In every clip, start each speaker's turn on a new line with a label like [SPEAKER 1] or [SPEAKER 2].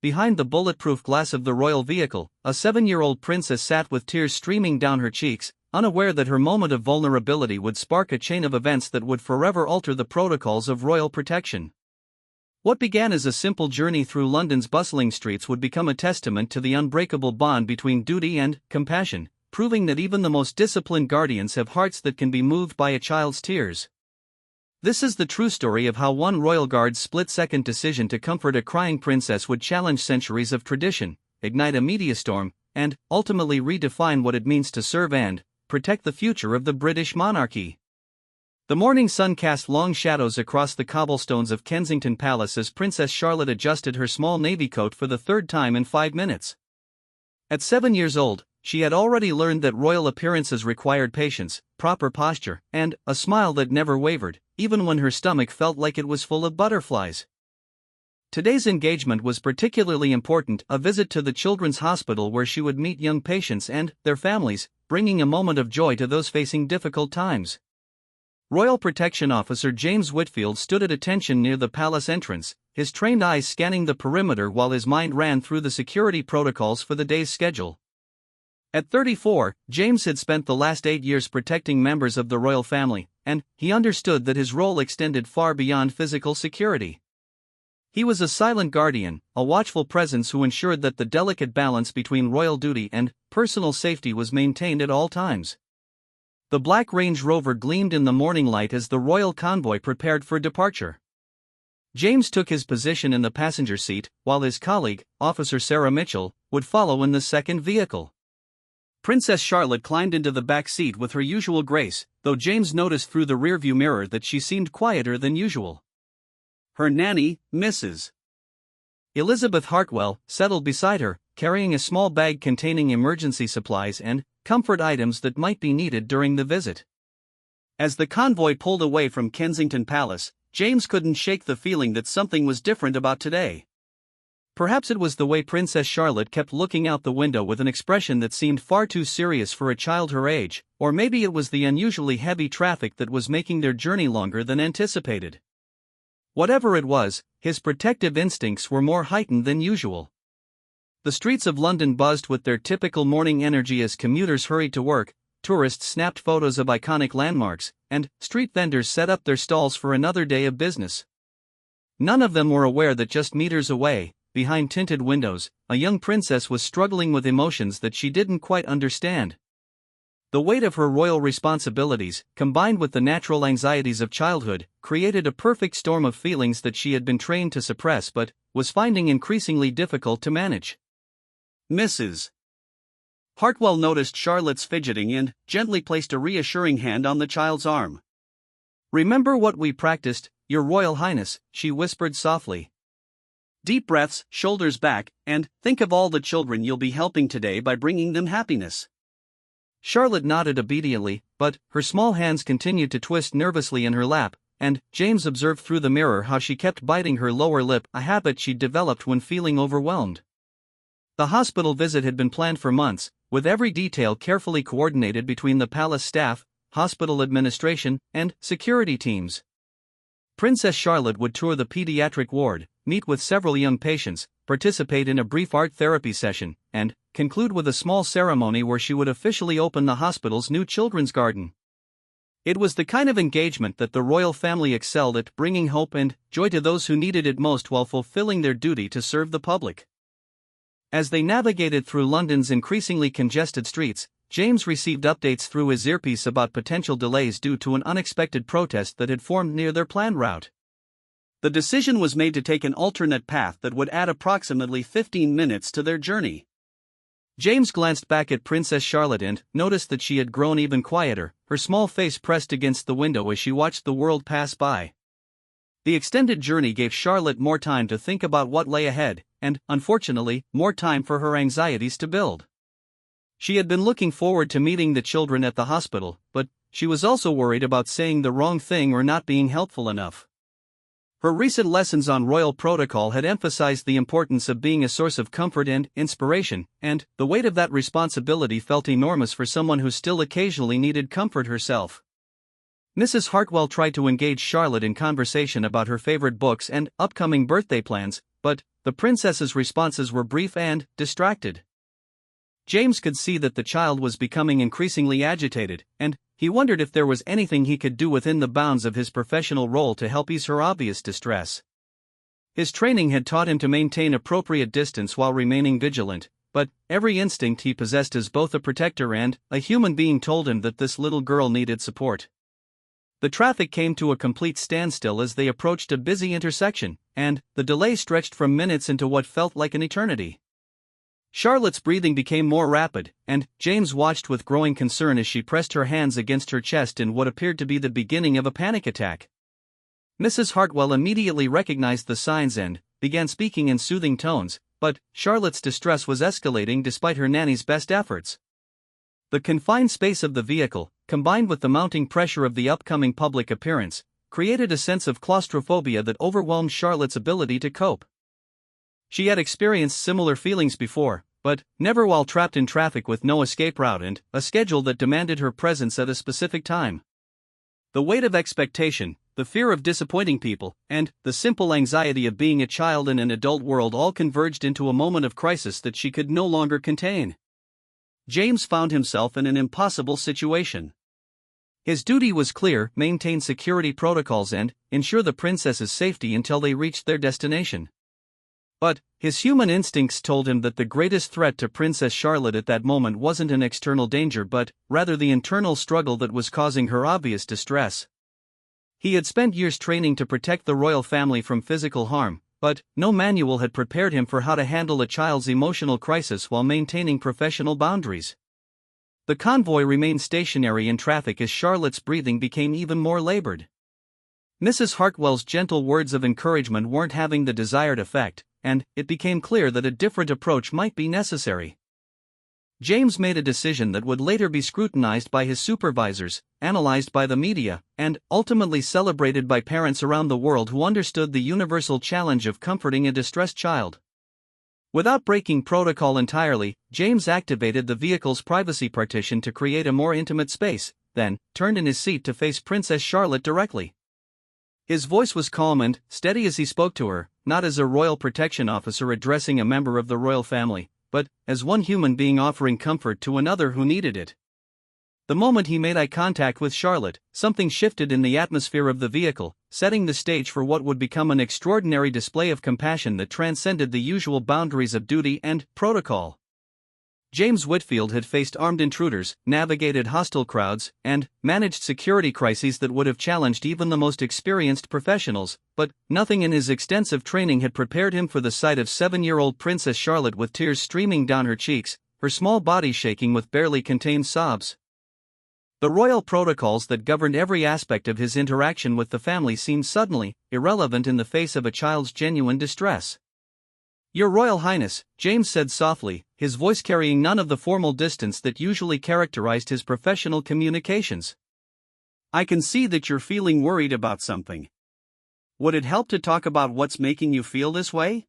[SPEAKER 1] Behind the bulletproof glass of the royal vehicle, a 7-year-old princess sat with tears streaming down her cheeks, unaware that her moment of vulnerability would spark a chain of events that would forever alter the protocols of royal protection. What began as a simple journey through London's bustling streets would become a testament to the unbreakable bond between duty and compassion, proving that even the most disciplined guardians have hearts that can be moved by a child's tears. This is the true story of how one royal guard's split-second decision to comfort a crying princess would challenge centuries of tradition, ignite a media storm, and ultimately redefine what it means to serve and protect the future of the British monarchy. The morning sun cast long shadows across the cobblestones of Kensington Palace as Princess Charlotte adjusted her small navy coat for the third time in 5 minutes. At 7 years old, she had already learned that royal appearances required patience, proper posture, and a smile that never wavered, even when her stomach felt like it was full of butterflies. Today's engagement was particularly important, a visit to the Children's Hospital where she would meet young patients and their families, bringing a moment of joy to those facing difficult times. Royal Protection Officer James Whitfield stood at attention near the palace entrance, his trained eyes scanning the perimeter while his mind ran through the security protocols for the day's schedule. At 34, James had spent the last 8 years protecting members of the royal family, and he understood that his role extended far beyond physical security. He was a silent guardian, a watchful presence who ensured that the delicate balance between royal duty and personal safety was maintained at all times. The black Range Rover gleamed in the morning light as the royal convoy prepared for departure. James took his position in the passenger seat, while his colleague, Officer Sarah Mitchell, would follow in the second vehicle. Princess Charlotte climbed into the back seat with her usual grace, though James noticed through the rearview mirror that she seemed quieter than usual. Her nanny, Mrs. Elizabeth Hartwell, settled beside her, carrying a small bag containing emergency supplies and comfort items that might be needed during the visit. As the convoy pulled away from Kensington Palace, James couldn't shake the feeling that something was different about today. Perhaps it was the way Princess Charlotte kept looking out the window with an expression that seemed far too serious for a child her age, or maybe it was the unusually heavy traffic that was making their journey longer than anticipated. Whatever it was, his protective instincts were more heightened than usual. The streets of London buzzed with their typical morning energy as commuters hurried to work, tourists snapped photos of iconic landmarks, and street vendors set up their stalls for another day of business. None of them were aware that just meters away, behind tinted windows, a young princess was struggling with emotions that she didn't quite understand. The weight of her royal responsibilities, combined with the natural anxieties of childhood, created a perfect storm of feelings that she had been trained to suppress but was finding increasingly difficult to manage. Mrs. Hartwell noticed Charlotte's fidgeting and gently placed a reassuring hand on the child's arm. "Remember what we practiced, Your Royal Highness," she whispered softly. "Deep breaths, shoulders back, and think of all the children you'll be helping today by bringing them happiness." Charlotte nodded obediently, but her small hands continued to twist nervously in her lap, and James observed through the mirror how she kept biting her lower lip, a habit she'd developed when feeling overwhelmed. The hospital visit had been planned for months, with every detail carefully coordinated between the palace staff, hospital administration, and security teams. Princess Charlotte would tour the pediatric ward, meet with several young patients, participate in a brief art therapy session, and conclude with a small ceremony where she would officially open the hospital's new children's garden. It was the kind of engagement that the royal family excelled at, bringing hope and joy to those who needed it most while fulfilling their duty to serve the public. As they navigated through London's increasingly congested streets, James received updates through his earpiece about potential delays due to an unexpected protest that had formed near their planned route. The decision was made to take an alternate path that would add approximately 15 minutes to their journey. James glanced back at Princess Charlotte and noticed that she had grown even quieter, her small face pressed against the window as she watched the world pass by. The extended journey gave Charlotte more time to think about what lay ahead, and, unfortunately, more time for her anxieties to build. She had been looking forward to meeting the children at the hospital, but she was also worried about saying the wrong thing or not being helpful enough. Her recent lessons on royal protocol had emphasized the importance of being a source of comfort and inspiration, and the weight of that responsibility felt enormous for someone who still occasionally needed comfort herself. Mrs. Hartwell tried to engage Charlotte in conversation about her favorite books and upcoming birthday plans, but the princess's responses were brief and distracted. James could see that the child was becoming increasingly agitated, and he wondered if there was anything he could do within the bounds of his professional role to help ease her obvious distress. His training had taught him to maintain appropriate distance while remaining vigilant, but every instinct he possessed as both a protector and a human being told him that this little girl needed support. The traffic came to a complete standstill as they approached a busy intersection, and the delay stretched from minutes into what felt like an eternity. Charlotte's breathing became more rapid, and James watched with growing concern as she pressed her hands against her chest in what appeared to be the beginning of a panic attack. Mrs. Hartwell immediately recognized the signs and began speaking in soothing tones, but Charlotte's distress was escalating despite her nanny's best efforts. The confined space of the vehicle, combined with the mounting pressure of the upcoming public appearance, created a sense of claustrophobia that overwhelmed Charlotte's ability to cope. She had experienced similar feelings before, but never while trapped in traffic with no escape route and a schedule that demanded her presence at a specific time. The weight of expectation, the fear of disappointing people, and the simple anxiety of being a child in an adult world all converged into a moment of crisis that she could no longer contain. James found himself in an impossible situation. His duty was clear: maintain security protocols and ensure the princess's safety until they reached their destination. But his human instincts told him that the greatest threat to Princess Charlotte at that moment wasn't an external danger but rather the internal struggle that was causing her obvious distress. He had spent years training to protect the royal family from physical harm, but no manual had prepared him for how to handle a child's emotional crisis while maintaining professional boundaries. The convoy remained stationary in traffic as Charlotte's breathing became even more labored. Mrs. Hartwell's gentle words of encouragement weren't having the desired effect, and it became clear that a different approach might be necessary. James made a decision that would later be scrutinized by his supervisors, analyzed by the media, and ultimately celebrated by parents around the world who understood the universal challenge of comforting a distressed child. Without breaking protocol entirely, James activated the vehicle's privacy partition to create a more intimate space, then turned in his seat to face Princess Charlotte directly. His voice was calm and steady as he spoke to her, not as a royal protection officer addressing a member of the royal family, but as one human being offering comfort to another who needed it. The moment he made eye contact with Charlotte, something shifted in the atmosphere of the vehicle, setting the stage for what would become an extraordinary display of compassion that transcended the usual boundaries of duty and protocol. James Whitfield had faced armed intruders, navigated hostile crowds, and managed security crises that would have challenged even the most experienced professionals, but nothing in his extensive training had prepared him for the sight of 7-year-old Princess Charlotte with tears streaming down her cheeks, her small body shaking with barely contained sobs. The royal protocols that governed every aspect of his interaction with the family seemed suddenly irrelevant in the face of a child's genuine distress. "Your Royal Highness," James said softly, his voice carrying none of the formal distance that usually characterized his professional communications. "I can see that you're feeling worried about something. Would it help to talk about what's making you feel this way?"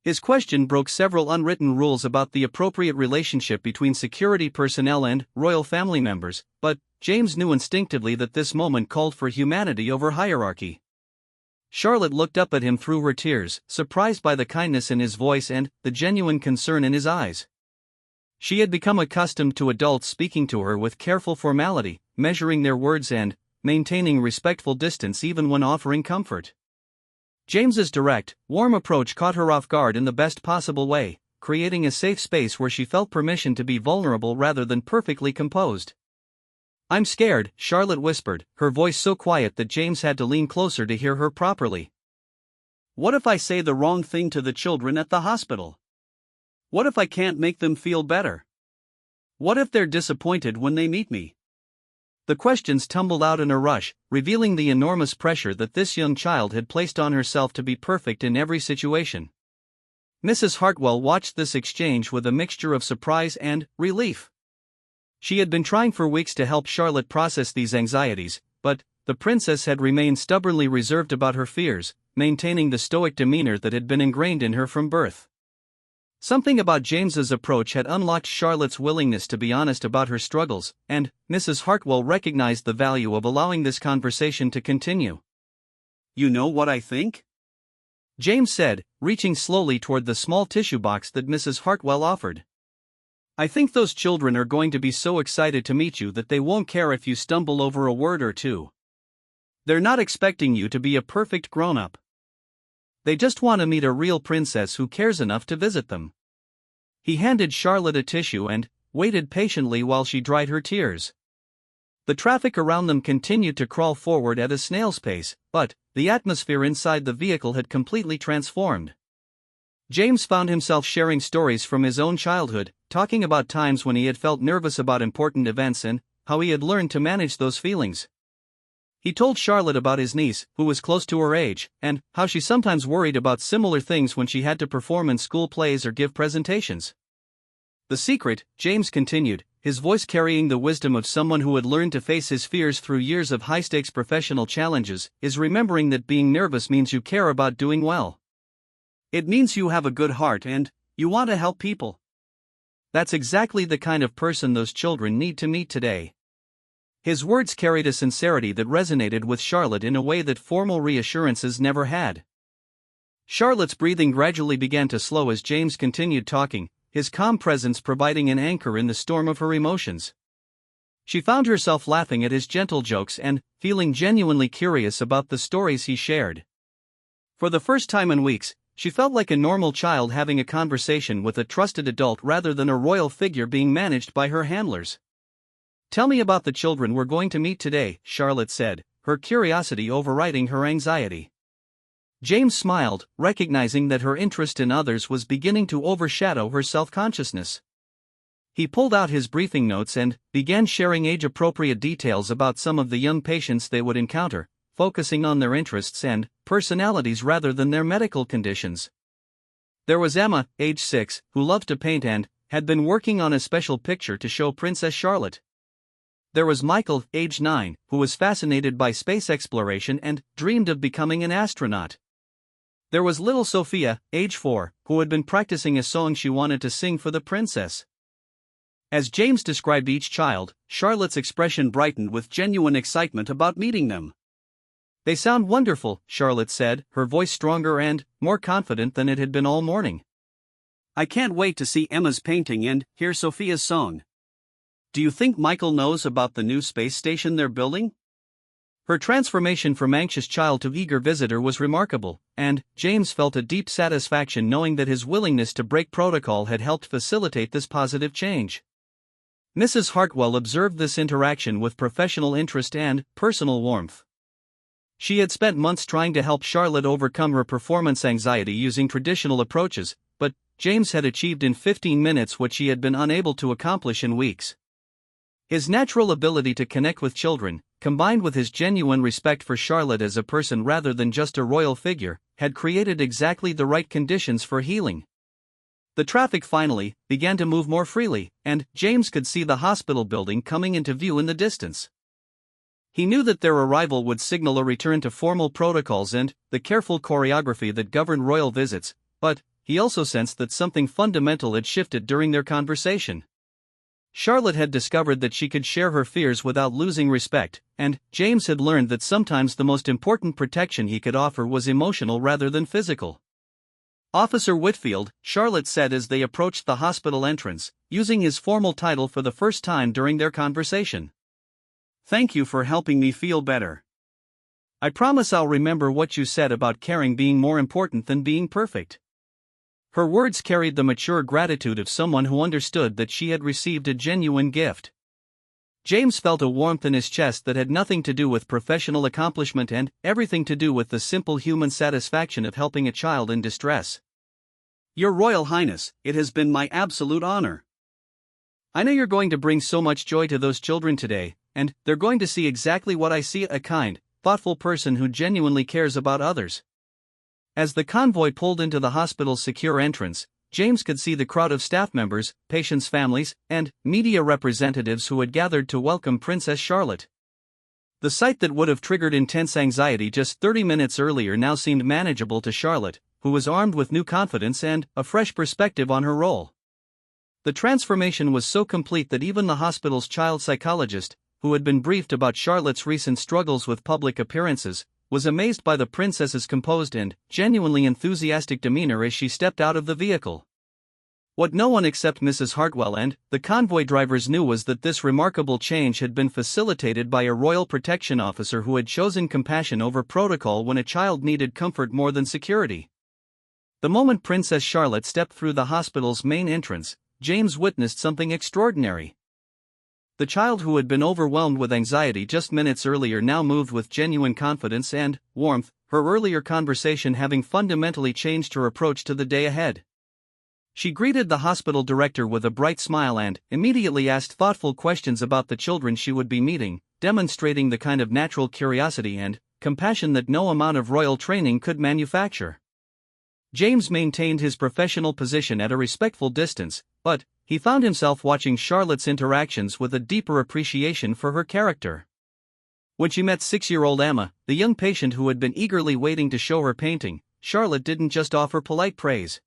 [SPEAKER 1] His question broke several unwritten rules about the appropriate relationship between security personnel and royal family members, but James knew instinctively that this moment called for humanity over hierarchy. Charlotte looked up at him through her tears, surprised by the kindness in his voice and the genuine concern in his eyes. She had become accustomed to adults speaking to her with careful formality, measuring their words and maintaining respectful distance even when offering comfort. James's direct, warm approach caught her off guard in the best possible way, creating a safe space where she felt permission to be vulnerable rather than perfectly composed. "I'm scared," Charlotte whispered, her voice so quiet that James had to lean closer to hear her properly. "What if I say the wrong thing to the children at the hospital? What if I can't make them feel better? What if they're disappointed when they meet me?" The questions tumbled out in a rush, revealing the enormous pressure that this young child had placed on herself to be perfect in every situation. Mrs. Hartwell watched this exchange with a mixture of surprise and relief. She had been trying for weeks to help Charlotte process these anxieties, but the princess had remained stubbornly reserved about her fears, maintaining the stoic demeanor that had been ingrained in her from birth. Something about James's approach had unlocked Charlotte's willingness to be honest about her struggles, and Mrs. Hartwell recognized the value of allowing this conversation to continue. "You know what I think?" James said, reaching slowly toward the small tissue box that Mrs. Hartwell offered. I think those children are going to be so excited to meet you that they won't care if you stumble over a word or two. They're not expecting you to be a perfect grown-up. They just want to meet a real princess who cares enough to visit them. He handed Charlotte a tissue and waited patiently while she dried her tears. The traffic around them continued to crawl forward at a snail's pace, but the atmosphere inside the vehicle had completely transformed. James found himself sharing stories from his own childhood, talking about times when he had felt nervous about important events and how he had learned to manage those feelings. He told Charlotte about his niece, who was close to her age, and how she sometimes worried about similar things when she had to perform in school plays or give presentations. The secret, James continued, his voice carrying the wisdom of someone who had learned to face his fears through years of high-stakes professional challenges, is remembering that being nervous means you care about doing well. It means you have a good heart and you want to help people. That's exactly the kind of person those children need to meet today. His words carried a sincerity that resonated with Charlotte in a way that formal reassurances never had. Charlotte's breathing gradually began to slow as James continued talking, his calm presence providing an anchor in the storm of her emotions. She found herself laughing at his gentle jokes and feeling genuinely curious about the stories he shared. For the first time in weeks, she felt like a normal child having a conversation with a trusted adult rather than a royal figure being managed by her handlers. Tell me about the children we're going to meet today, Charlotte said, her curiosity overriding her anxiety. James smiled, recognizing that her interest in others was beginning to overshadow her self-consciousness. He pulled out his briefing notes and began sharing age-appropriate details about some of the young patients they would encounter, focusing on their interests and personalities rather than their medical conditions. There was Emma, age 6, who loved to paint and had been working on a special picture to show Princess Charlotte. There was Michael, age 9, who was fascinated by space exploration and dreamed of becoming an astronaut. There was little Sophia, age 4, who had been practicing a song she wanted to sing for the princess. As James described each child, Charlotte's expression brightened with genuine excitement about meeting them. They sound wonderful, Charlotte said, her voice stronger and more confident than it had been all morning. I can't wait to see Emma's painting and hear Sophia's song. Do you think Michael knows about the new space station they're building? Her transformation from anxious child to eager visitor was remarkable, and James felt a deep satisfaction knowing that his willingness to break protocol had helped facilitate this positive change. Mrs. Hartwell observed this interaction with professional interest and personal warmth. She had spent months trying to help Charlotte overcome her performance anxiety using traditional approaches, but James had achieved in 15 minutes what she had been unable to accomplish in weeks. His natural ability to connect with children, combined with his genuine respect for Charlotte as a person rather than just a royal figure, had created exactly the right conditions for healing. The traffic finally began to move more freely, and James could see the hospital building coming into view in the distance. He knew that their arrival would signal a return to formal protocols and the careful choreography that governed royal visits, but he also sensed that something fundamental had shifted during their conversation. Charlotte had discovered that she could share her fears without losing respect, and James had learned that sometimes the most important protection he could offer was emotional rather than physical. Officer Whitfield, Charlotte said as they approached the hospital entrance, using his formal title for the first time during their conversation. Thank you for helping me feel better. I promise I'll remember what you said about caring being more important than being perfect. Her words carried the mature gratitude of someone who understood that she had received a genuine gift. James felt a warmth in his chest that had nothing to do with professional accomplishment and everything to do with the simple human satisfaction of helping a child in distress. Your Royal Highness, it has been my absolute honor. I know you're going to bring so much joy to those children today, and they're going to see exactly what I see: a kind, thoughtful person who genuinely cares about others. As the convoy pulled into the hospital's secure entrance, James could see the crowd of staff members, patients' families, and media representatives who had gathered to welcome Princess Charlotte. The sight that would have triggered intense anxiety just 30 minutes earlier now seemed manageable to Charlotte, who was armed with new confidence and a fresh perspective on her role. The transformation was so complete that even the hospital's child psychologist, who had been briefed about Charlotte's recent struggles with public appearances, was amazed by the princess's composed and genuinely enthusiastic demeanor as she stepped out of the vehicle. What no one except Mrs. Hartwell and the convoy drivers knew was that this remarkable change had been facilitated by a royal protection officer who had chosen compassion over protocol when a child needed comfort more than security. The moment Princess Charlotte stepped through the hospital's main entrance, James witnessed something extraordinary. The child who had been overwhelmed with anxiety just minutes earlier now moved with genuine confidence and warmth, her earlier conversation having fundamentally changed her approach to the day ahead. She greeted the hospital director with a bright smile and immediately asked thoughtful questions about the children she would be meeting, demonstrating the kind of natural curiosity and compassion that no amount of royal training could manufacture. James maintained his professional position at a respectful distance, but he found himself watching Charlotte's interactions with a deeper appreciation for her character. When she met 6-year-old Emma, the young patient who had been eagerly waiting to show her painting, Charlotte didn't just offer polite praise.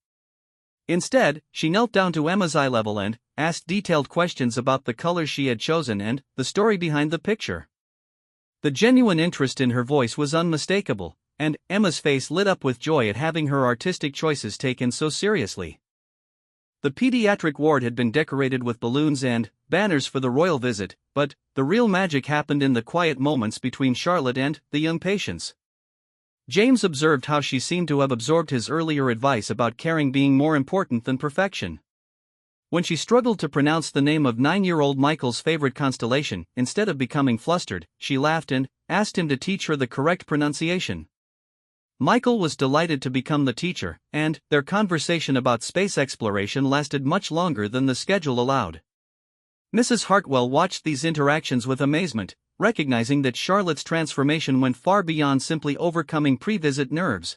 [SPEAKER 1] Instead, she knelt down to Emma's eye level and asked detailed questions about the colors she had chosen and the story behind the picture. The genuine interest in her voice was unmistakable, and Emma's face lit up with joy at having her artistic choices taken so seriously. The pediatric ward had been decorated with balloons and banners for the royal visit, but the real magic happened in the quiet moments between Charlotte and the young patients. James observed how she seemed to have absorbed his earlier advice about caring being more important than perfection. When she struggled to pronounce the name of 9-year-old Michael's favorite constellation, instead of becoming flustered, she laughed and asked him to teach her the correct pronunciation. Michael was delighted to become the teacher, and their conversation about space exploration lasted much longer than the schedule allowed. Mrs. Hartwell watched these interactions with amazement, recognizing that Charlotte's transformation went far beyond simply overcoming pre-visit nerves.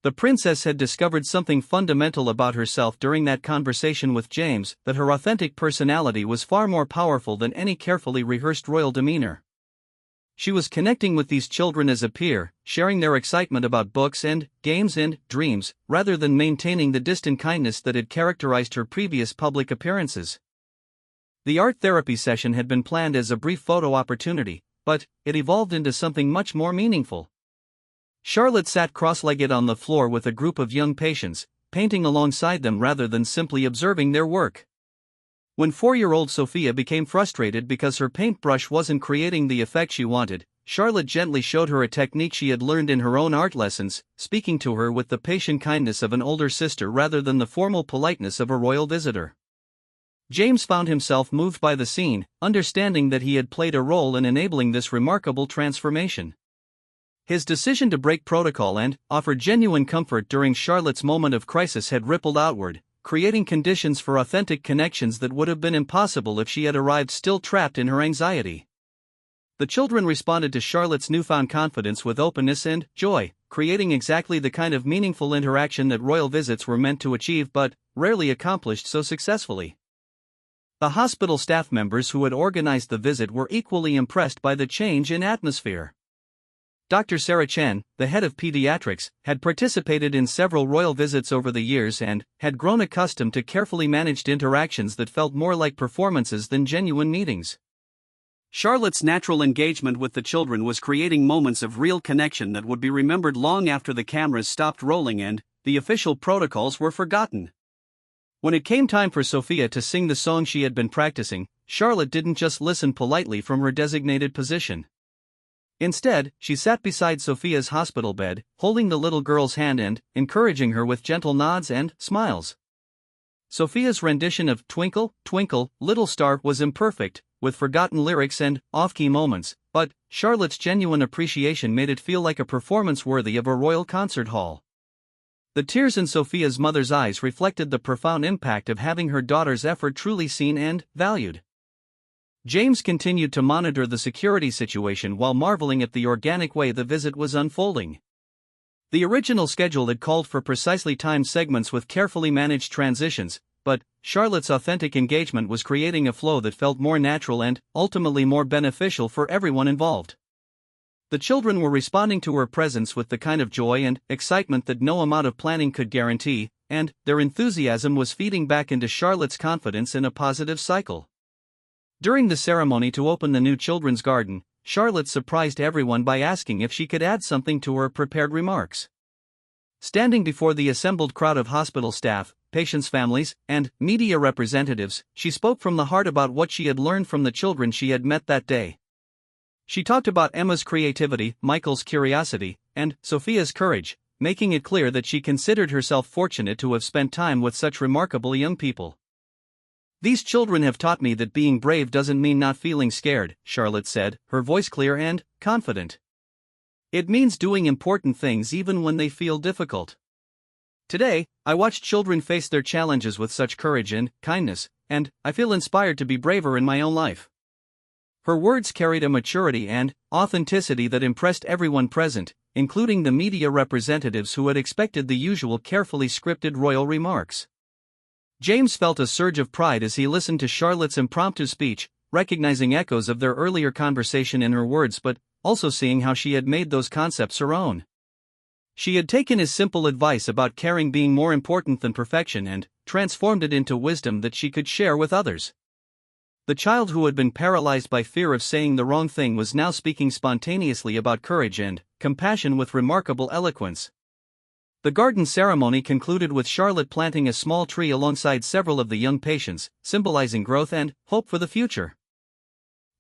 [SPEAKER 1] The princess had discovered something fundamental about herself during that conversation with James, that her authentic personality was far more powerful than any carefully rehearsed royal demeanor. She was connecting with these children as a peer, sharing their excitement about books and games and dreams, rather than maintaining the distant kindness that had characterized her previous public appearances. The art therapy session had been planned as a brief photo opportunity, but it evolved into something much more meaningful. Charlotte sat cross-legged on the floor with a group of young patients, painting alongside them rather than simply observing their work. When 4-year-old Sophia became frustrated because her paintbrush wasn't creating the effect she wanted, Charlotte gently showed her a technique she had learned in her own art lessons, speaking to her with the patient kindness of an older sister rather than the formal politeness of a royal visitor. James found himself moved by the scene, understanding that he had played a role in enabling this remarkable transformation. His decision to break protocol and offer genuine comfort during Charlotte's moment of crisis had rippled outward, creating conditions for authentic connections that would have been impossible if she had arrived still trapped in her anxiety. The children responded to Charlotte's newfound confidence with openness and joy, creating exactly the kind of meaningful interaction that royal visits were meant to achieve but rarely accomplished so successfully. The hospital staff members who had organized the visit were equally impressed by the change in atmosphere. Dr. Sarah Chen, the head of pediatrics, had participated in several royal visits over the years and had grown accustomed to carefully managed interactions that felt more like performances than genuine meetings. Charlotte's natural engagement with the children was creating moments of real connection that would be remembered long after the cameras stopped rolling and the official protocols were forgotten. When it came time for Sophia to sing the song she had been practicing, Charlotte didn't just listen politely from her designated position. Instead, she sat beside Sophia's hospital bed, holding the little girl's hand and encouraging her with gentle nods and smiles. Sophia's rendition of Twinkle, Twinkle, Little Star was imperfect, with forgotten lyrics and off-key moments, but Charlotte's genuine appreciation made it feel like a performance worthy of a royal concert hall. The tears in Sophia's mother's eyes reflected the profound impact of having her daughter's effort truly seen and valued. James continued to monitor the security situation while marveling at the organic way the visit was unfolding. The original schedule had called for precisely timed segments with carefully managed transitions, but Charlotte's authentic engagement was creating a flow that felt more natural and, ultimately, more beneficial for everyone involved. The children were responding to her presence with the kind of joy and excitement that no amount of planning could guarantee, and their enthusiasm was feeding back into Charlotte's confidence in a positive cycle. During the ceremony to open the new children's garden, Charlotte surprised everyone by asking if she could add something to her prepared remarks. Standing before the assembled crowd of hospital staff, patients' families, and media representatives, she spoke from the heart about what she had learned from the children she had met that day. She talked about Emma's creativity, Michael's curiosity, and Sophia's courage, making it clear that she considered herself fortunate to have spent time with such remarkable young people. "These children have taught me that being brave doesn't mean not feeling scared," Charlotte said, her voice clear and confident. "It means doing important things even when they feel difficult. Today, I watched children face their challenges with such courage and kindness, and I feel inspired to be braver in my own life." Her words carried a maturity and authenticity that impressed everyone present, including the media representatives who had expected the usual carefully scripted royal remarks. James felt a surge of pride as he listened to Charlotte's impromptu speech, recognizing echoes of their earlier conversation in her words but also seeing how she had made those concepts her own. She had taken his simple advice about caring being more important than perfection and transformed it into wisdom that she could share with others. The child who had been paralyzed by fear of saying the wrong thing was now speaking spontaneously about courage and compassion with remarkable eloquence. The garden ceremony concluded with Charlotte planting a small tree alongside several of the young patients, symbolizing growth and hope for the future.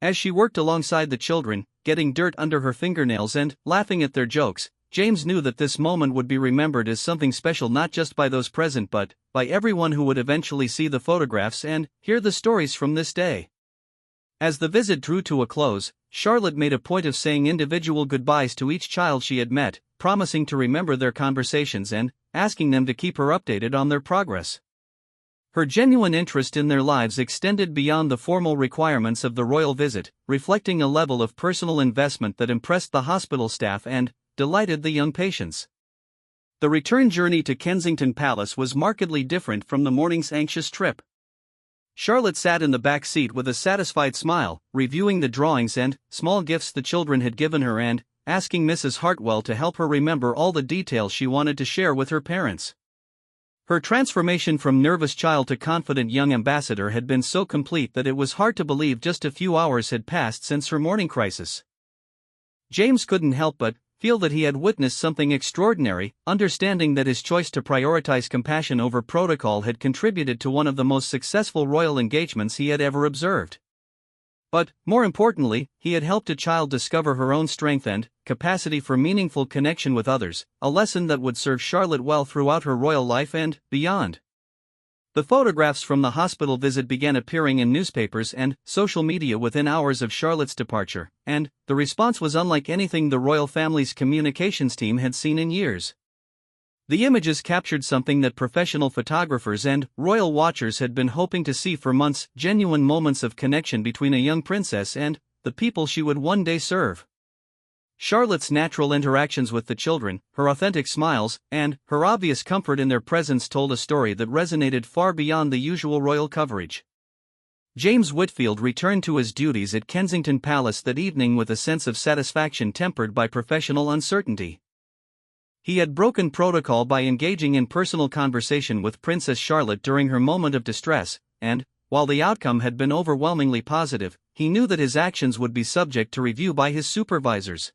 [SPEAKER 1] As she worked alongside the children, getting dirt under her fingernails and laughing at their jokes, James knew that this moment would be remembered as something special not just by those present but by everyone who would eventually see the photographs and hear the stories from this day. As the visit drew to a close, Charlotte made a point of saying individual goodbyes to each child she had met, promising to remember their conversations and asking them to keep her updated on their progress. Her genuine interest in their lives extended beyond the formal requirements of the royal visit, reflecting a level of personal investment that impressed the hospital staff and delighted the young patients. The return journey to Kensington Palace was markedly different from the morning's anxious trip. Charlotte sat in the back seat with a satisfied smile, reviewing the drawings and small gifts the children had given her and asking Mrs. Hartwell to help her remember all the details she wanted to share with her parents. Her transformation from nervous child to confident young ambassador had been so complete that it was hard to believe just a few hours had passed since her morning crisis. James couldn't help but feel that he had witnessed something extraordinary, understanding that his choice to prioritize compassion over protocol had contributed to one of the most successful royal engagements he had ever observed. But, more importantly, he had helped a child discover her own strength and capacity for meaningful connection with others, a lesson that would serve Charlotte well throughout her royal life and beyond. The photographs from the hospital visit began appearing in newspapers and social media within hours of Charlotte's departure, and the response was unlike anything the royal family's communications team had seen in years. The images captured something that professional photographers and royal watchers had been hoping to see for months: genuine moments of connection between a young princess and the people she would one day serve. Charlotte's natural interactions with the children, her authentic smiles, and her obvious comfort in their presence told a story that resonated far beyond the usual royal coverage. James Whitfield returned to his duties at Kensington Palace that evening with a sense of satisfaction tempered by professional uncertainty. He had broken protocol by engaging in personal conversation with Princess Charlotte during her moment of distress, and, while the outcome had been overwhelmingly positive, he knew that his actions would be subject to review by his supervisors.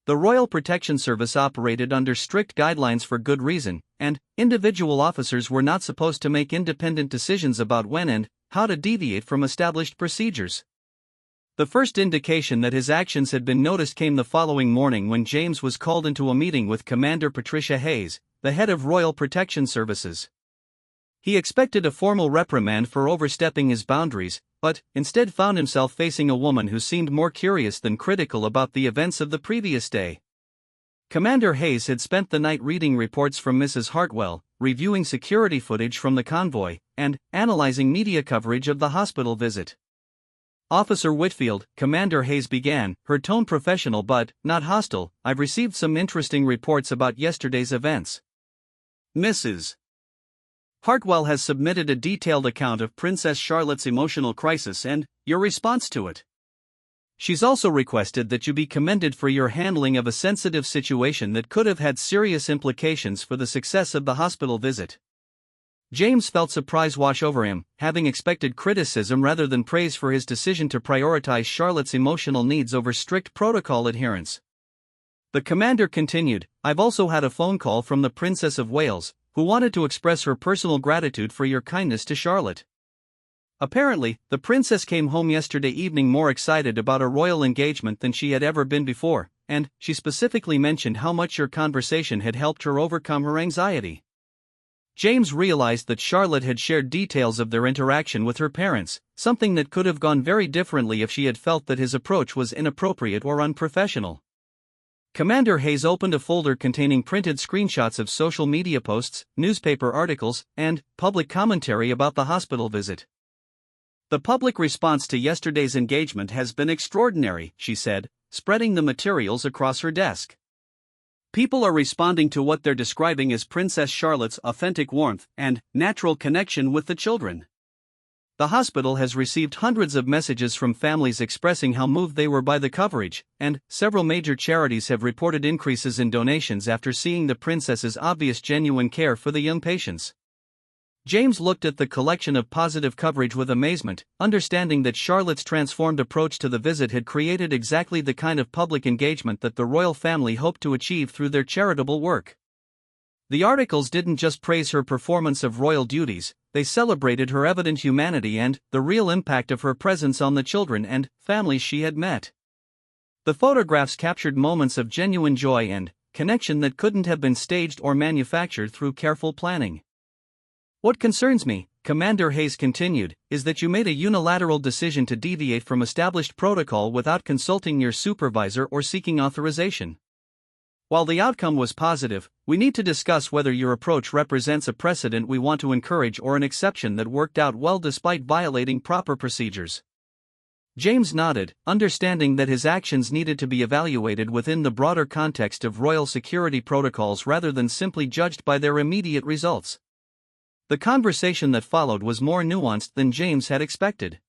[SPEAKER 1] The Royal Protection Service operated under strict guidelines for good reason, and individual officers were not supposed to make independent decisions about when and how to deviate from established procedures. The first indication that his actions had been noticed came the following morning when James was called into a meeting with Commander Patricia Hayes, the head of Royal Protection Services. He expected a formal reprimand for overstepping his boundaries, but instead found himself facing a woman who seemed more curious than critical about the events of the previous day. Commander Hayes had spent the night reading reports from Mrs. Hartwell, reviewing security footage from the convoy, and analyzing media coverage of the hospital visit. "Officer Whitfield," Commander Hayes began, her tone professional but not hostile, "I've received some interesting reports about yesterday's events. Mrs. Hartwell has submitted a detailed account of Princess Charlotte's emotional crisis and your response to it. She's also requested that you be commended for your handling of a sensitive situation that could have had serious implications for the success of the hospital visit. James felt surprise wash over him, having expected criticism rather than praise for his decision to prioritize Charlotte's emotional needs over strict protocol adherence. The commander continued, "I've also had a phone call from the Princess of Wales, who wanted to express her personal gratitude for your kindness to Charlotte. Apparently, the princess came home yesterday evening more excited about a royal engagement than she had ever been before, and she specifically mentioned how much your conversation had helped her overcome her anxiety." James realized that Charlotte had shared details of their interaction with her parents, something that could have gone very differently if she had felt that his approach was inappropriate or unprofessional. Commander Hayes opened a folder containing printed screenshots of social media posts, newspaper articles, and public commentary about the hospital visit. "The public response to yesterday's engagement has been extraordinary," she said, spreading the materials across her desk. "People are responding to what they're describing as Princess Charlotte's authentic warmth and natural connection with the children. The hospital has received hundreds of messages from families expressing how moved they were by the coverage, and several major charities have reported increases in donations after seeing the princess's obvious genuine care for the young patients." James looked at the collection of positive coverage with amazement, understanding that Charlotte's transformed approach to the visit had created exactly the kind of public engagement that the royal family hoped to achieve through their charitable work. The articles didn't just praise her performance of royal duties, they celebrated her evident humanity and the real impact of her presence on the children and families she had met. The photographs captured moments of genuine joy and connection that couldn't have been staged or manufactured through careful planning. "What concerns me," Commander Hayes continued, "is that you made a unilateral decision to deviate from established protocol without consulting your supervisor or seeking authorization. While the outcome was positive, we need to discuss whether your approach represents a precedent we want to encourage or an exception that worked out well despite violating proper procedures." James nodded, understanding that his actions needed to be evaluated within the broader context of royal security protocols rather than simply judged by their immediate results. The conversation that followed was more nuanced than James had expected.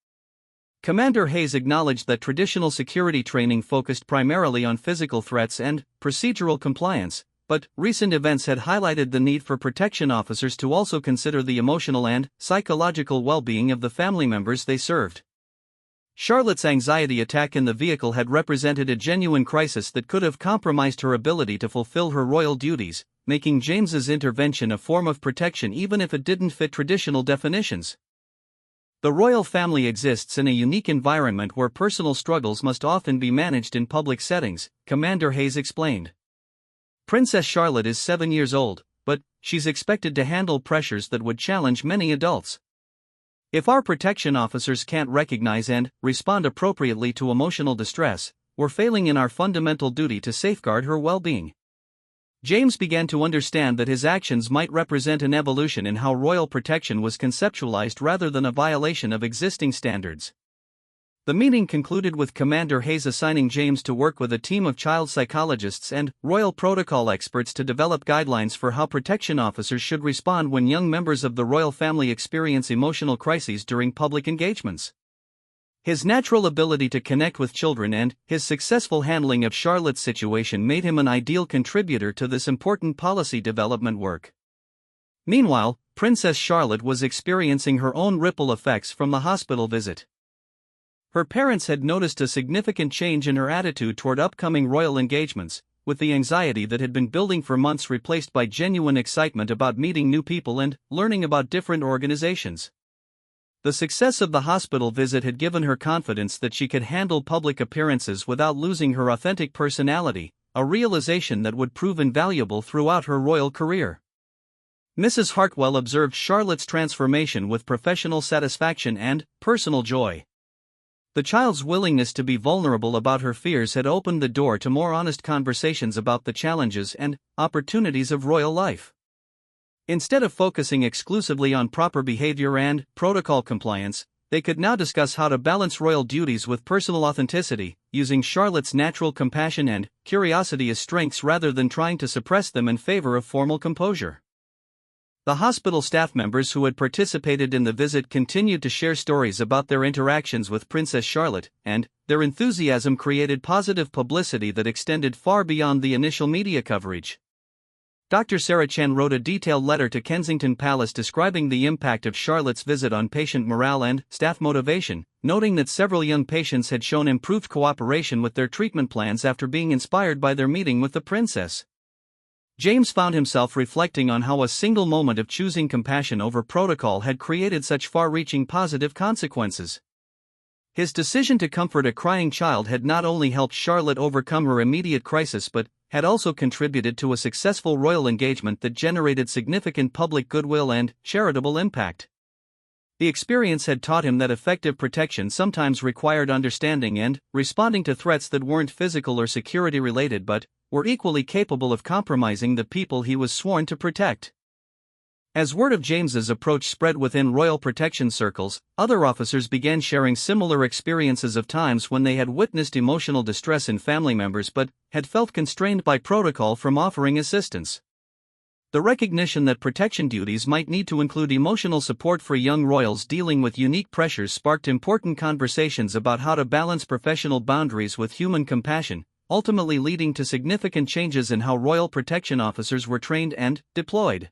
[SPEAKER 1] Commander Hayes acknowledged that traditional security training focused primarily on physical threats and procedural compliance, but recent events had highlighted the need for protection officers to also consider the emotional and psychological well-being of the family members they served. Charlotte's anxiety attack in the vehicle had represented a genuine crisis that could have compromised her ability to fulfill her royal duties, making James's intervention a form of protection even if it didn't fit traditional definitions. The royal family exists in a unique environment where personal struggles must often be managed in public settings, Commander Hayes explained. Princess Charlotte is 7 years old, but she's expected to handle pressures that would challenge many adults. If our protection officers can't recognize and respond appropriately to emotional distress, we're failing in our fundamental duty to safeguard her well-being. James began to understand that his actions might represent an evolution in how royal protection was conceptualized rather than a violation of existing standards. The meeting concluded with Commander Hayes assigning James to work with a team of child psychologists and royal protocol experts to develop guidelines for how protection officers should respond when young members of the royal family experience emotional crises during public engagements. His natural ability to connect with children and his successful handling of Charlotte's situation made him an ideal contributor to this important policy development work. Meanwhile, Princess Charlotte was experiencing her own ripple effects from the hospital visit. Her parents had noticed a significant change in her attitude toward upcoming royal engagements, with the anxiety that had been building for months replaced by genuine excitement about meeting new people and learning about different organizations. The success of the hospital visit had given her confidence that she could handle public appearances without losing her authentic personality, a realization that would prove invaluable throughout her royal career. Mrs. Hartwell observed Charlotte's transformation with professional satisfaction and personal joy. The child's willingness to be vulnerable about her fears had opened the door to more honest conversations about the challenges and opportunities of royal life. Instead of focusing exclusively on proper behavior and protocol compliance, they could now discuss how to balance royal duties with personal authenticity, using Charlotte's natural compassion and curiosity as strengths rather than trying to suppress them in favor of formal composure. The hospital staff members who had participated in the visit continued to share stories about their interactions with Princess Charlotte, and their enthusiasm created positive publicity that extended far beyond the initial media coverage. Dr. Sarah Chen wrote a detailed letter to Kensington Palace describing the impact of Charlotte's visit on patient morale and staff motivation, noting that several young patients had shown improved cooperation with their treatment plans after being inspired by their meeting with the princess. James found himself reflecting on how a single moment of choosing compassion over protocol had created such far-reaching positive consequences. His decision to comfort a crying child had not only helped Charlotte overcome her immediate crisis but had also contributed to a successful royal engagement that generated significant public goodwill and charitable impact. The experience had taught him that effective protection sometimes required understanding and responding to threats that weren't physical or security related but were equally capable of compromising the people he was sworn to protect. As word of James's approach spread within royal protection circles, other officers began sharing similar experiences of times when they had witnessed emotional distress in family members but had felt constrained by protocol from offering assistance. The recognition that protection duties might need to include emotional support for young royals dealing with unique pressures sparked important conversations about how to balance professional boundaries with human compassion, ultimately leading to significant changes in how royal protection officers were trained and deployed.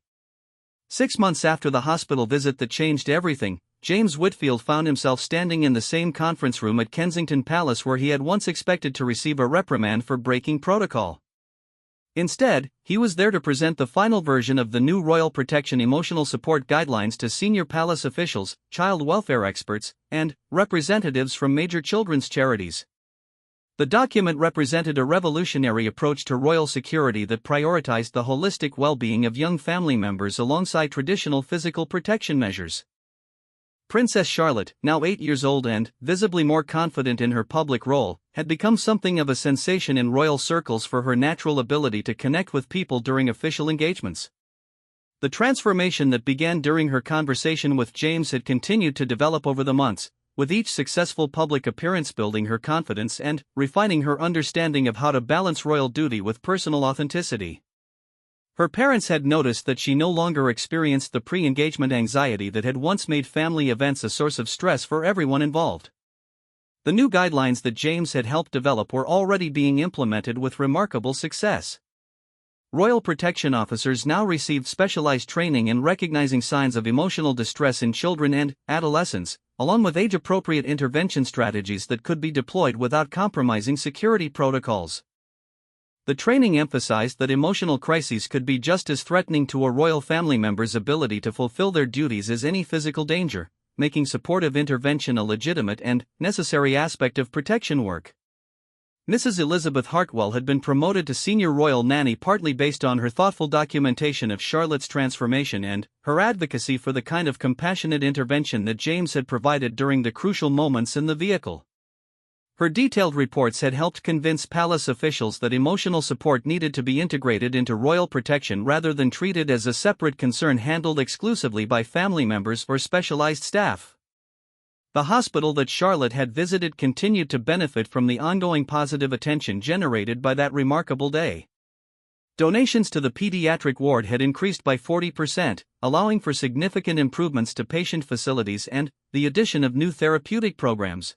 [SPEAKER 1] 6 months after the hospital visit that changed everything, James Whitfield found himself standing in the same conference room at Kensington Palace where he had once expected to receive a reprimand for breaking protocol. Instead, he was there to present the final version of the new Royal Protection Emotional Support Guidelines to senior palace officials, child welfare experts, and representatives from major children's charities. The document represented a revolutionary approach to royal security that prioritized the holistic well-being of young family members alongside traditional physical protection measures. Princess Charlotte, now 8 years old and visibly more confident in her public role, had become something of a sensation in royal circles for her natural ability to connect with people during official engagements. The transformation that began during her conversation with James had continued to develop over the months, with each successful public appearance building her confidence and refining her understanding of how to balance royal duty with personal authenticity. Her parents had noticed that she no longer experienced the pre-engagement anxiety that had once made family events a source of stress for everyone involved. The new guidelines that James had helped develop were already being implemented with remarkable success. Royal protection officers now received specialized training in recognizing signs of emotional distress in children and adolescents, along with age-appropriate intervention strategies that could be deployed without compromising security protocols. The training emphasized that emotional crises could be just as threatening to a royal family member's ability to fulfill their duties as any physical danger, making supportive intervention a legitimate and necessary aspect of protection work. Mrs. Elizabeth Hartwell had been promoted to senior royal nanny partly based on her thoughtful documentation of Charlotte's transformation and her advocacy for the kind of compassionate intervention that James had provided during the crucial moments in the vehicle. Her detailed reports had helped convince palace officials that emotional support needed to be integrated into royal protection rather than treated as a separate concern handled exclusively by family members or specialized staff. The hospital that Charlotte had visited continued to benefit from the ongoing positive attention generated by that remarkable day. Donations to the pediatric ward had increased by 40%, allowing for significant improvements to patient facilities and the addition of new therapeutic programs.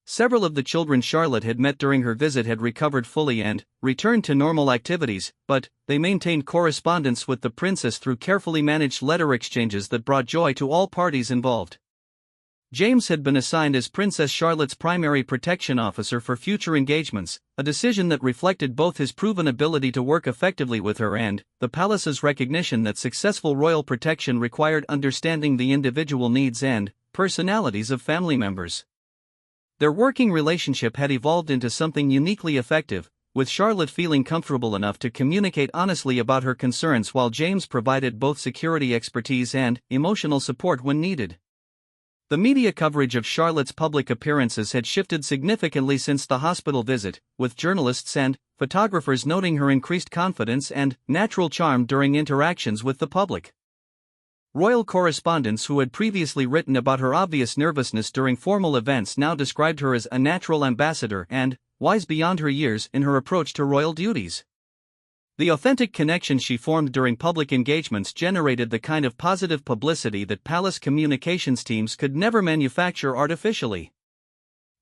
[SPEAKER 1] Several of the children Charlotte had met during her visit had recovered fully and returned to normal activities, but they maintained correspondence with the princess through carefully managed letter exchanges that brought joy to all parties involved. James had been assigned as Princess Charlotte's primary protection officer for future engagements, a decision that reflected both his proven ability to work effectively with her and the palace's recognition that successful royal protection required understanding the individual needs and personalities of family members. Their working relationship had evolved into something uniquely effective, with Charlotte feeling comfortable enough to communicate honestly about her concerns while James provided both security expertise and emotional support when needed. The media coverage of Charlotte's public appearances had shifted significantly since the hospital visit, with journalists and photographers noting her increased confidence and natural charm during interactions with the public. Royal correspondents who had previously written about her obvious nervousness during formal events now described her as a natural ambassador and wise beyond her years in her approach to royal duties. The authentic connection she formed during public engagements generated the kind of positive publicity that palace communications teams could never manufacture artificially.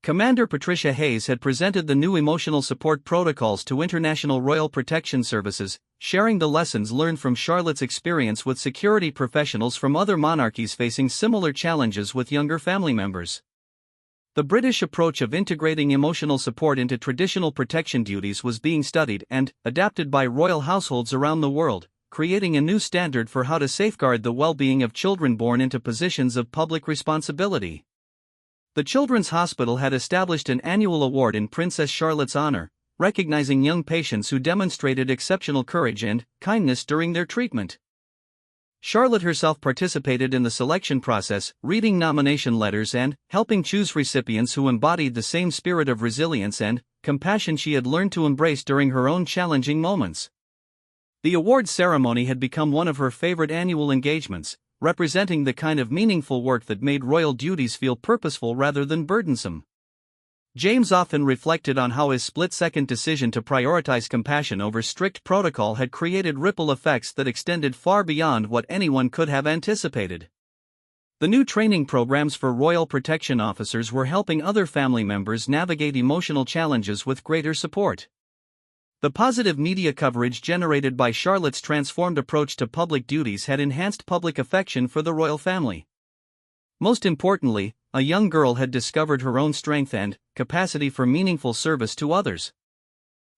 [SPEAKER 1] Commander Patricia Hayes had presented the new emotional support protocols to international royal protection services, sharing the lessons learned from Charlotte's experience with security professionals from other monarchies facing similar challenges with younger family members. The British approach of integrating emotional support into traditional protection duties was being studied and adapted by royal households around the world, creating a new standard for how to safeguard the well-being of children born into positions of public responsibility. The Children's Hospital had established an annual award in Princess Charlotte's honor, recognizing young patients who demonstrated exceptional courage and kindness during their treatment. Charlotte herself participated in the selection process, reading nomination letters and helping choose recipients who embodied the same spirit of resilience and compassion she had learned to embrace during her own challenging moments. The award ceremony had become one of her favorite annual engagements, representing the kind of meaningful work that made royal duties feel purposeful rather than burdensome. James often reflected on how his split-second decision to prioritize compassion over strict protocol had created ripple effects that extended far beyond what anyone could have anticipated. The new training programs for royal protection officers were helping other family members navigate emotional challenges with greater support. The positive media coverage generated by Charlotte's transformed approach to public duties had enhanced public affection for the royal family. Most importantly, a young girl had discovered her own strength and capacity for meaningful service to others.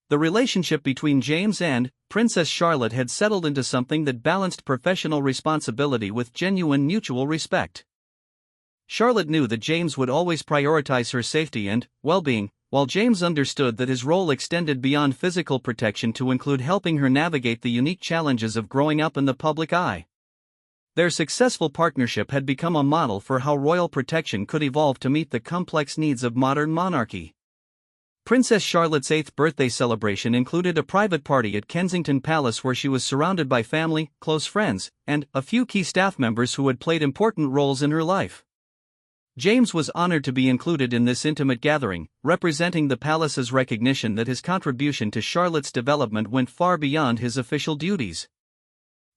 [SPEAKER 1] The relationship between James and Princess Charlotte had settled into something that balanced professional responsibility with genuine mutual respect. Charlotte knew that James would always prioritize her safety and well-being, while James understood that his role extended beyond physical protection to include helping her navigate the unique challenges of growing up in the public eye. Their successful partnership had become a model for how royal protection could evolve to meet the complex needs of modern monarchy. Princess Charlotte's 8th birthday celebration included a private party at Kensington Palace where she was surrounded by family, close friends, and a few key staff members who had played important roles in her life. James was honored to be included in this intimate gathering, representing the palace's recognition that his contribution to Charlotte's development went far beyond his official duties.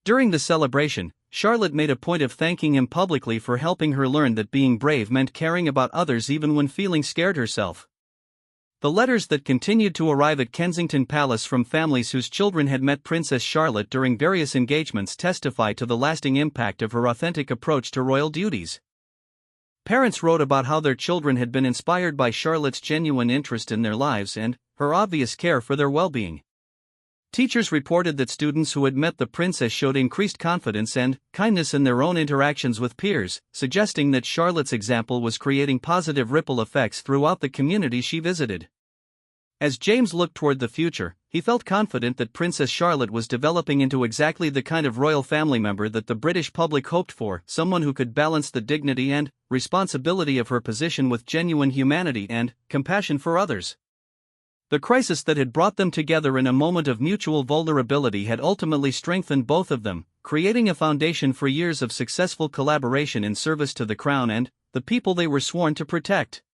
[SPEAKER 1] During the celebration, Charlotte made a point of thanking him publicly for helping her learn that being brave meant caring about others even when feeling scared herself. The letters that continued to arrive at Kensington Palace from families whose children had met Princess Charlotte during various engagements testify to the lasting impact of her authentic approach to royal duties. Parents wrote about how their children had been inspired by Charlotte's genuine interest in their lives and her obvious care for their well-being. Teachers reported that students who had met the princess showed increased confidence and kindness in their own interactions with peers, suggesting that Charlotte's example was creating positive ripple effects throughout the community she visited. As James looked toward the future, he felt confident that Princess Charlotte was developing into exactly the kind of royal family member that the British public hoped for, someone who could balance the dignity and responsibility of her position with genuine humanity and compassion for others. The crisis that had brought them together in a moment of mutual vulnerability had ultimately strengthened both of them, creating a foundation for years of successful collaboration in service to the crown and the people they were sworn to protect.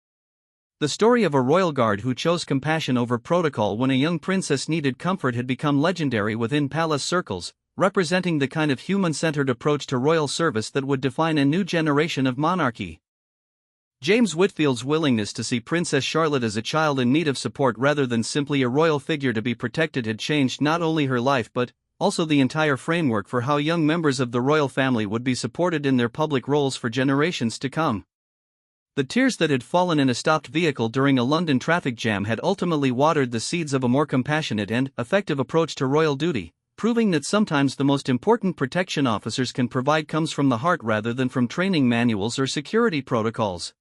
[SPEAKER 1] The story of a royal guard who chose compassion over protocol when a young princess needed comfort had become legendary within palace circles, representing the kind of human-centered approach to royal service that would define a new generation of monarchy. James Whitfield's willingness to see Princess Charlotte as a child in need of support rather than simply a royal figure to be protected had changed not only her life but also the entire framework for how young members of the royal family would be supported in their public roles for generations to come. The tears that had fallen in a stopped vehicle during a London traffic jam had ultimately watered the seeds of a more compassionate and effective approach to royal duty, proving that sometimes the most important protection officers can provide comes from the heart rather than from training manuals or security protocols.